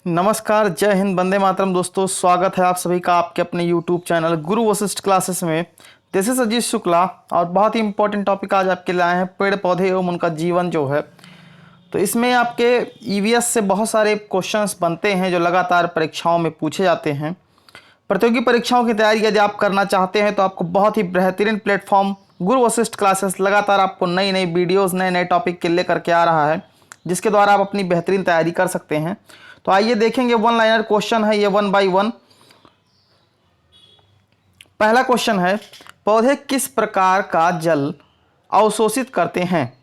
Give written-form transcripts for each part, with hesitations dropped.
नमस्कार, जय हिंद, वंदे मातरम। दोस्तों, स्वागत है आप सभी का आपके अपने YouTube चैनल गुरु वशिष्ठ क्लासेस में। दिस इज अजीत शुक्ला और बहुत ही इंपॉर्टेंट टॉपिक आज आपके लाए हैं, पेड़ पौधे एवं उनका जीवन जो है। तो इसमें आपके EVS से बहुत सारे क्वेश्चंस बनते हैं जो लगातार परीक्षाओं में पूछे जाते हैं। प्रतियोगी परीक्षाओं की तैयारी यदि आप करना चाहते हैं तो आपको बहुत ही बेहतरीन प्लेटफॉर्म गुरु वशिष्ठ क्लासेस लगातार आपको नई नई वीडियोज़ नए नए टॉपिक के लेकर के आ रहा है, जिसके द्वारा आप अपनी बेहतरीन तैयारी कर सकते हैं। तो आइए देखेंगे, वन लाइनर क्वेश्चन है ये, 1 बाय 1। पहला क्वेश्चन है, पौधे किस प्रकार का जल अवशोषित करते हैं?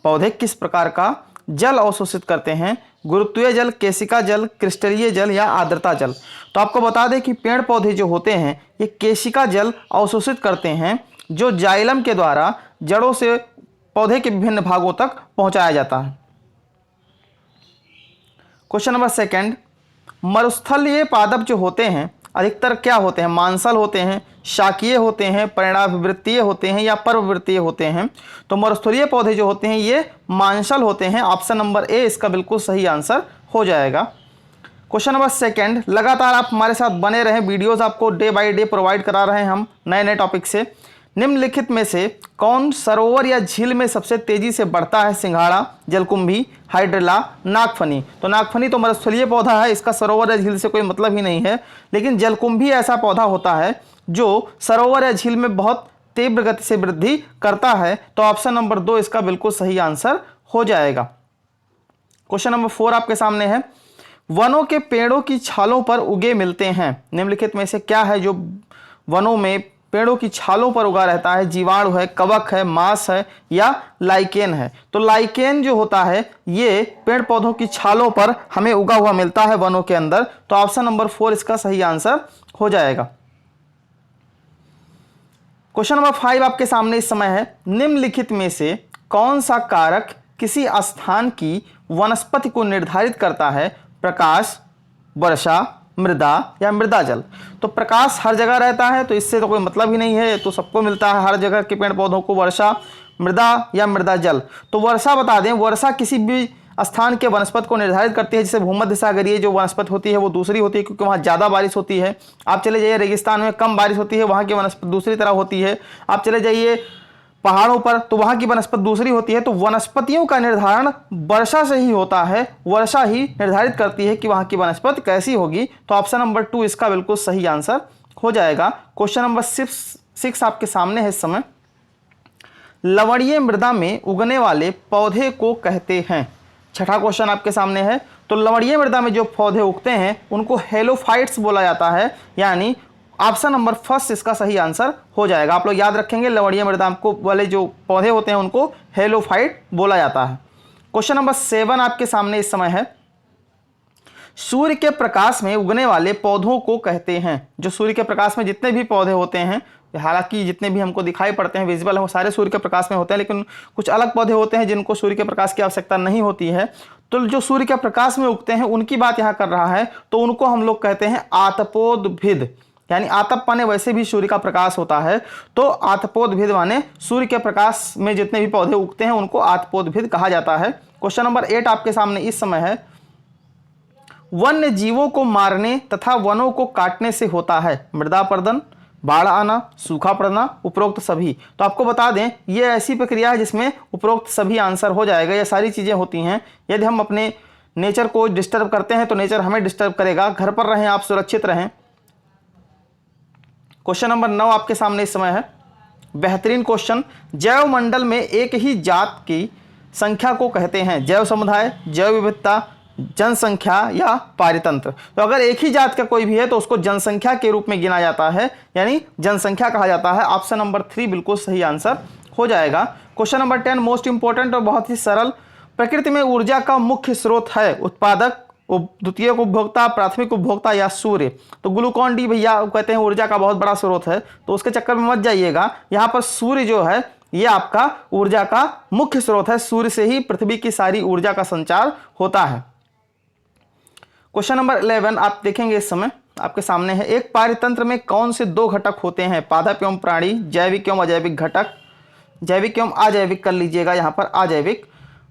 पौधे किस प्रकार का जल अवशोषित करते हैं? गुरुत्वीय जल, केशिका जल, क्रिस्टलीय जल या आर्द्रता जल? तो आपको बता दें कि पेड़ पौधे जो होते हैं ये केशिका जल अवशोषित करते हैं, जो जाइलम के द्वारा जड़ों से पौधे के विभिन्न भागों तक पहुंचाया जाता है। क्वेश्चन नंबर सेकंड, मरुस्थलीय पादप जो होते हैं अधिकतर क्या होते हैं? मांसल होते हैं, शाकीय होते हैं, परिणामवृत्तीय होते हैं या पर्ववृत्तीय होते हैं? तो मरुस्थलीय पौधे जो होते हैं ये मांसल होते हैं। ऑप्शन नंबर ए इसका बिल्कुल सही आंसर हो जाएगा। क्वेश्चन नंबर सेकंड, लगातार आप हमारे साथ बने रहें, वीडियोस आपको डे बाय डे प्रोवाइड करा रहे हैं हम नए नए टॉपिक से। निम्नलिखित में से कौन सरोवर या झील में सबसे तेजी से बढ़ता है? सिंघाड़ा, जलकुंभी, हाइड्रिला, नागफनी? तो नागफनी तो मरुस्थलीय पौधा है, इसका सरोवर या झील से कोई मतलब ही नहीं है। लेकिन जलकुंभी ऐसा पौधा होता है जो सरोवर या झील में बहुत तीव्र गति से वृद्धि करता है। तो ऑप्शन नंबर 2 इसका बिल्कुल सही आंसर हो जाएगा। क्वेश्चन नंबर 4 आपके सामने है, वनों के पेड़ों की छालों पर उगे मिलते हैं? निम्नलिखित में से क्या है जो वनों में पेड़ों की छालों पर उगा रहता है? जीवाणु है, कवक है, मांस है या लाइकेन है? तो लाइकेन जो होता है ये पेड़ पौधों की छालों पर हमें उगा हुआ मिलता है वनों के अंदर। तो ऑप्शन नंबर 4 इसका सही आंसर हो जाएगा। क्वेश्चन नंबर 5 आपके सामने इस समय है, निम्नलिखित में से कौन सा कारक किसी स्थान की वनस्पति को निर्धारित करता है? प्रकाश, वर्षा, मृदा या मृदा जल? तो प्रकाश हर जगह रहता है तो इससे तो कोई मतलब ही नहीं है, तो सबको मिलता है हर जगह के पेड़ पौधों को वर्षा, मृदा या मृदा जल। तो वर्षा बता दें, वर्षा किसी भी स्थान के वनस्पति को निर्धारित करती है। जैसे भूमध्य सागरीय जो वनस्पति होती है वो दूसरी होती है क्योंकि वहाँ ज़्यादा बारिश होती है। आप चले जाइए रेगिस्तान में कम बारिश होती है, वहाँ की वनस्पति दूसरी तरह होती है। आप चले जाइए पहाड़ों पर तो वहां की वनस्पति दूसरी होती है। तो वनस्पतियों का निर्धारण वर्षा से ही होता है, वर्षा ही निर्धारित करती है कि वहां की वनस्पति कैसी होगी। तो ऑप्शन नंबर 2 इसका बिल्कुल सही आंसर हो जाएगा। क्वेश्चन नंबर 6 आपके सामने है इस समय, लवणीय मृदा में उगने वाले पौधे को कहते हैं? छठा क्वेश्चन आपके सामने है। तो लवणीय मृदा में जो पौधे उगते हैं उनको हेलोफाइट्स बोला जाता है, यानी ऑप्शन नंबर 1 इसका सही आंसर हो जाएगा। आप लोग याद रखेंगे, लवणीय मृदा को वाले जो पौधे होते हैं उनको हेलोफाइट बोला जाता है। क्वेश्चन नंबर 7 आपके सामने इस समय है, सूर्य के प्रकाश में उगने वाले पौधों को कहते हैं? जो सूर्य के प्रकाश में जितने भी पौधे होते हैं, हालांकि जितने भी हमको दिखाई पड़ते हैं विजिबल है वो सारे सूर्य के प्रकाश में होते हैं, लेकिन कुछ अलग पौधे होते हैं जिनको सूर्य के प्रकाश की आवश्यकता नहीं होती है। तो जो सूर्य के प्रकाश में उगते हैं उनकी बात यहाँ कर रहा है, तो उनको हम लोग कहते हैं आतपोदभिद, यानी आतप माने वैसे भी सूर्य का प्रकाश होता है, तो आतपोदभिद माने सूर्य के प्रकाश में जितने भी पौधे उगते हैं उनको आतपोदभिद कहा जाता है। क्वेश्चन नंबर 8 आपके सामने इस समय है, वन्य जीवों को मारने तथा वनों को काटने से होता है? मृदा अपरदन, बाढ़ आना, सूखा पड़ना, उपरोक्त सभी? तो आपको बता दें ये ऐसी प्रक्रिया है जिसमें उपरोक्त सभी आंसर हो जाएगा। ये सारी चीजें होती हैं, यदि हम अपने नेचर को डिस्टर्ब करते हैं तो नेचर हमें डिस्टर्ब करेगा। घर पर रहें आप, सुरक्षित रहें। क्वेश्चन नंबर 9 आपके सामने इस समय है, बेहतरीन क्वेश्चन, जैव मंडल में एक ही जात की संख्या को कहते हैं? जैव समुदाय, जैव विविधता, जनसंख्या या पारितंत्र? तो अगर एक ही जात का कोई भी है तो उसको जनसंख्या के रूप में गिना जाता है, यानी जनसंख्या कहा जाता है। ऑप्शन नंबर 3 बिल्कुल सही आंसर हो जाएगा। क्वेश्चन नंबर 10 मोस्ट इंपॉर्टेंट और बहुत ही सरल, प्रकृति में ऊर्जा का मुख्य स्रोत है? उत्पादक, द्वितीयक उपभोक्ता, प्राथमिक उपभोक्ता या सूर्य? तो ग्लूकॉन डी भैया कहते हैं ऊर्जा का बहुत बड़ा स्रोत है, तो उसके चक्कर में मत जाइएगा। यहाँ पर सूर्य जो है ये आपका ऊर्जा का मुख्य स्रोत है, सूर्य से ही पृथ्वी की सारी ऊर्जा का संचार होता है। क्वेश्चन नंबर 11 आप देखेंगे इस समय आपके सामने है, एक पारितंत्र में कौन से 2 घटक होते हैं? पादप एवं प्राणी, जैविक एवं अजैविक घटक, जैविक एवं अजैविक कर लीजिएगा यहाँ पर अजैविक,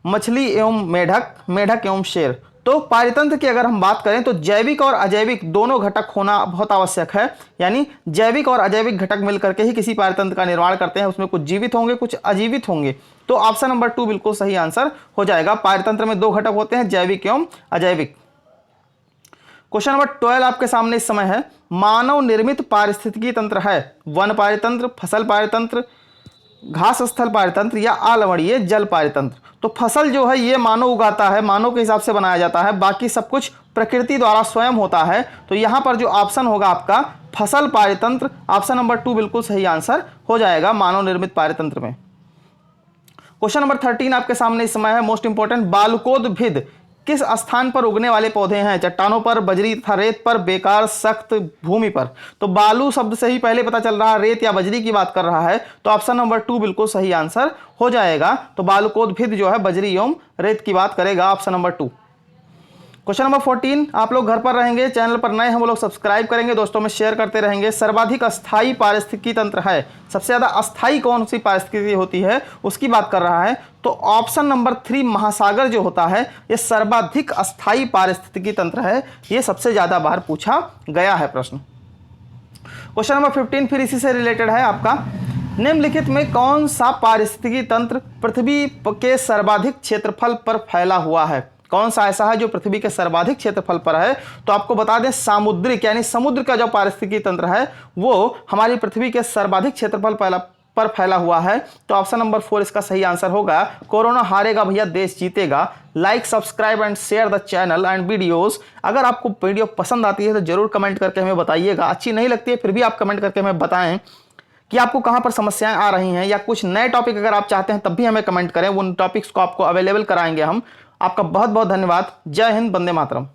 मछली एवं मेढक, मेढक एवं शेर। तो पारितंत्र की अगर हम बात करें तो जैविक और अजैविक दोनों घटक होना बहुत आवश्यक है, यानी जैविक और अजैविक घटक मिलकर के ही किसी पारितंत्र का निर्माण करते हैं। उसमें कुछ जीवित होंगे, कुछ अजीवित होंगे। तो ऑप्शन नंबर 2 बिल्कुल सही आंसर हो जाएगा। पारितंत्र में दो घटक होते हैं, जैविक एवं अजैविक। क्वेश्चन नंबर 12 आपके सामने इस समय है, मानव निर्मित पारिस्थितिकी तंत्र है वन पारितंत्र, फसल पारितंत्र, घास स्थल पारितंत्र या अलवणीय जल पारितंत्र। तो फसल जो है ये मानव उगाता है, मानव के हिसाब से बनाया जाता है, बाकी सब कुछ प्रकृति द्वारा स्वयं होता है। तो यहां पर जो ऑप्शन होगा आपका फसल पारितंत्र, ऑप्शन नंबर 2 बिल्कुल सही आंसर हो जाएगा मानव निर्मित पारितंत्र में। क्वेश्चन नंबर 13 आपके सामने इस समय है, मोस्ट इंपोर्टेंट, बालुकोद्भिद किस स्थान पर उगने वाले पौधे हैं? चट्टानों पर, बजरी तथा रेत पर, बेकार सख्त भूमि पर। तो बालू शब्द से ही पहले पता चल रहा है रेत या बजरी की बात कर रहा है, तो ऑप्शन नंबर 2 बिल्कुल सही आंसर हो जाएगा। तो बालुकोद्भिद जो है बजरी एवं रेत की बात करेगा, ऑप्शन नंबर 2। क्वेश्चन नंबर 14, आप लोग घर पर रहेंगे, चैनल पर नए हैं वो लोग सब्सक्राइब करेंगे, दोस्तों में शेयर करते रहेंगे। सर्वाधिक अस्थायी पारिस्थितिकी तंत्र है, सबसे ज्यादा अस्थायी कौन सी पारिस्थितिकी होती है उसकी बात कर रहा है। तो ऑप्शन नंबर 3 महासागर जो होता है ये सर्वाधिक अस्थायी पारिस्थितिकी तंत्र है, ये सबसे ज्यादा बार पूछा गया है प्रश्न। क्वेश्चन नंबर 15 फिर इसी से रिलेटेड है आपका, निम्नलिखित में कौन सा पारिस्थितिकी तंत्र पृथ्वी के सर्वाधिक क्षेत्रफल पर फैला हुआ है? कौन सा ऐसा है जो पृथ्वी के सर्वाधिक क्षेत्रफल पर है? तो आपको बता दें सामुद्रिक, यानी समुद्र का जो पारिस्थितिकी तंत्र है वो हमारी पृथ्वी के सर्वाधिक क्षेत्रफल पर फैला हुआ है। तो ऑप्शन नंबर 4 इसका सही आंसर होगा। कोरोना हारेगा भैया, देश जीतेगा। Like, subscribe and share the channel and videos. अगर आपको वीडियो पसंद आती है तो जरूर कमेंट करके हमें बताइएगा, अच्छी नहीं लगती है फिर भी आप कमेंट करके हमें बताएं कि आपको कहां पर समस्याएं आ रही हैं, या कुछ नए टॉपिक अगर आप चाहते हैं तब भी हमें कमेंट करें, उन टॉपिक्स को आपको अवेलेबल कराएंगे हम। आपका बहुत बहुत धन्यवाद। जय हिंद, वंदे मातरम।